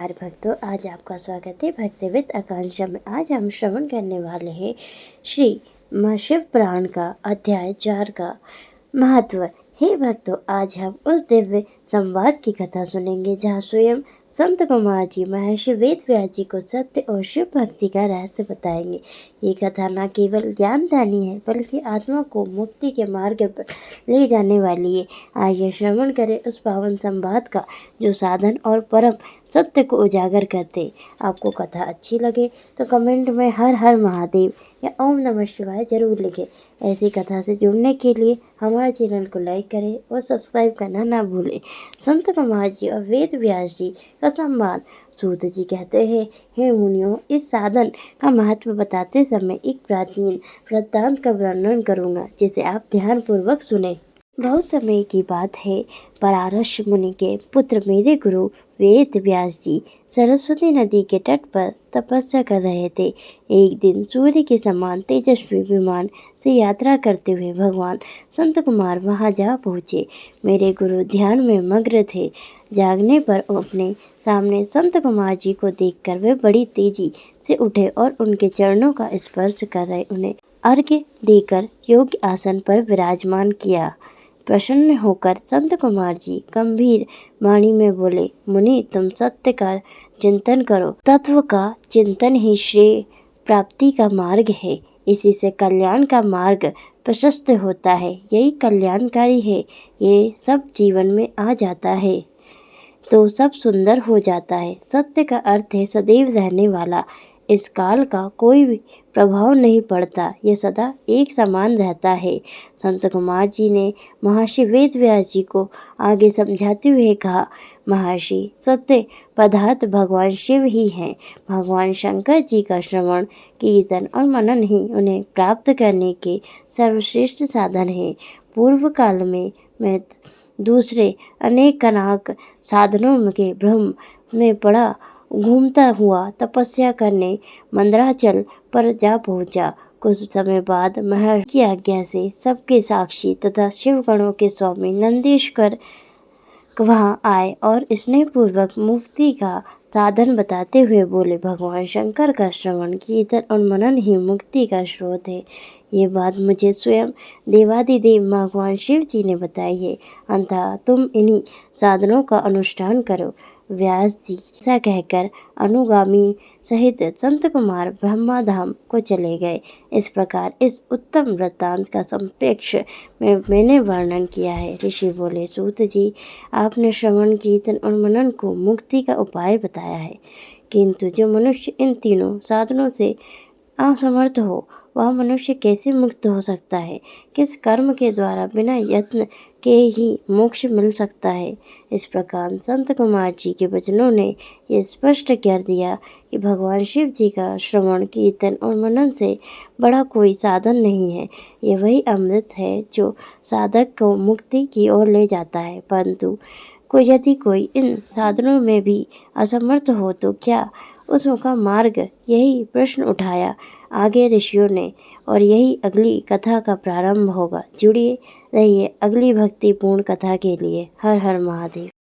नमस्कार भक्तों, आज आपका स्वागत है भक्ति विद आकांक्षा में। आज हम श्रवण करने वाले हैं श्री शिव पुराण का अध्याय 4 का महत्व। हे भक्तों, आज हम उस दिव्य संवाद की कथा सुनेंगे जहाँ स्वयं संत कुमार जी महर्षि वेद व्यास जी को सत्य और शिव भक्ति का रहस्य बताएंगे। ये कथा न केवल ज्ञानदानी है बल्कि आत्मा को मुक्ति के मार्ग पर ले जाने वाली है। आइए श्रवण करें उस पावन संवाद का जो साधन और परम सत्य को उजागर करते। आपको कथा अच्छी लगे तो कमेंट में हर हर महादेव या ओम नमः शिवाय जरूर लिखें। ऐसी कथा से जुड़ने के लिए हमारे चैनल को लाइक करें और सब्सक्राइब करना ना भूलें। संत कुमार जी और वेद व्यास जी का संवाद। सूत जी कहते हैं, हे मुनियों, इस साधन का महत्व बताते समय एक प्राचीन वृत्तांत का वर्णन करूँगा जिसे आप ध्यानपूर्वक सुने। बहुत समय की बात है, परारश मुनि के पुत्र मेरे गुरु वेद व्यास जी सरस्वती नदी के तट पर तपस्या कर रहे थे। एक दिन सूर्य के समान तेजस्वी विमान से यात्रा करते हुए भगवान संत कुमार वहां जा पहुँचे। मेरे गुरु ध्यान में मग्न थे। जागने पर अपने सामने संत कुमार जी को देखकर वे बड़ी तेजी से उठे और उनके चरणों का स्पर्श कर रहे उन्हें अर्घ्य देकर योग्य आसन पर विराजमान किया। प्रसन्न होकर संत कुमार जी गंभीर वाणी में बोले, मुनि, तुम सत्य का चिंतन करो। तत्व का चिंतन ही श्रेय प्राप्ति का मार्ग है। इसी से कल्याण का मार्ग प्रशस्त होता है। यही कल्याणकारी है। ये सब जीवन में आ जाता है तो सब सुंदर हो जाता है। सत्य का अर्थ है सदैव रहने वाला। इस काल का कोई भी प्रभाव नहीं पड़ता। ये सदा एक समान रहता है। संत कुमार जी ने महर्षि वेद व्यास जी को आगे समझाते हुए कहा, महर्षि, सत्य पदार्थ भगवान शिव ही हैं। भगवान शंकर जी का श्रवण, कीर्तन और मनन ही उन्हें प्राप्त करने के सर्वश्रेष्ठ साधन है। पूर्व काल में मैं दूसरे अनेक अनाक साधनों के भ्रम में पड़ा घूमता हुआ तपस्या करने मंदराचल पर जा पहुंचा। कुछ समय बाद महर्षि की आज्ञा से सबके साक्षी तथा शिवगणों के स्वामी नंदीश्वर वहां आए और स्नेहपूर्वक मुक्ति का साधन बताते हुए बोले, भगवान शंकर का श्रवण, कीर्तन और मनन ही मुक्ति का स्रोत है। ये बात मुझे स्वयं देवादिदेव भगवान शिव जी ने बताई है। अतः तुम इन्हीं साधनों का अनुष्ठान करो। व्यास जी ऐसा कहकर अनुगामी सहित संत कुमार ब्रह्माधाम को चले गए। इस प्रकार इस उत्तम वृत्तांत का संक्षेप में मैंने वर्णन किया है। ऋषि बोले, सूत जी, आपने श्रवण, कीर्तन और मनन को मुक्ति का उपाय बताया है, किंतु जो मनुष्य इन तीनों साधनों से असमर्थ हो वह मनुष्य कैसे मुक्त हो सकता है? किस कर्म के द्वारा बिना यत्न के ही मोक्ष मिल सकता है? इस प्रकार संत कुमार जी के वचनों ने ये स्पष्ट कर दिया कि भगवान शिव जी का श्रवण, कीर्तन और मनन से बड़ा कोई साधन नहीं है। ये वही अमृत है जो साधक को मुक्ति की ओर ले जाता है। परंतु यदि कोई इन साधनों में भी असमर्थ हो तो क्या उसका मार्ग? यही प्रश्न उठाया आगे ऋषियों ने और यही अगली कथा का प्रारंभ होगा। जुड़िए रहिए अगली भक्तिपूर्ण कथा के लिए। हर हर महादेव।